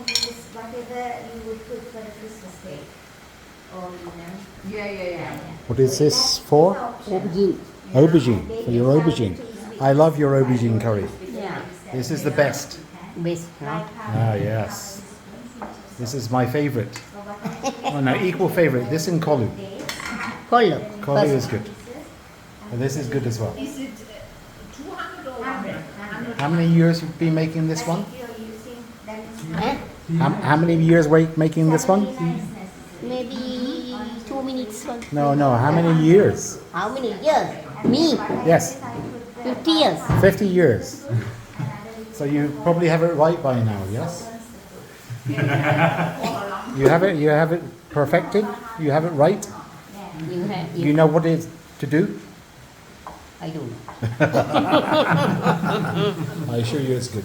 can use whatever you would cook for the Christmas cake. Or, Yeah. What is this for? Aubergine. Aubergine, for your aubergine. I love your aubergine curry. Yeah. This is the best. Best, no? Ah, yes. This is my favorite. Oh no, equal favorite. This and kolu. Kolu. Kolu is good. And this is good as well. Is it 200 or 100? How many years you've been making this one? If you're using, then it's Eh? How many years were you making this one? Maybe 2 minutes. No, how many years? How many years? Me? Yes, 50 years. 50 years. So you probably have it right by now, yes? You have it perfected? You have it right? You have. You know what it is to do? I do. I assure you it's good.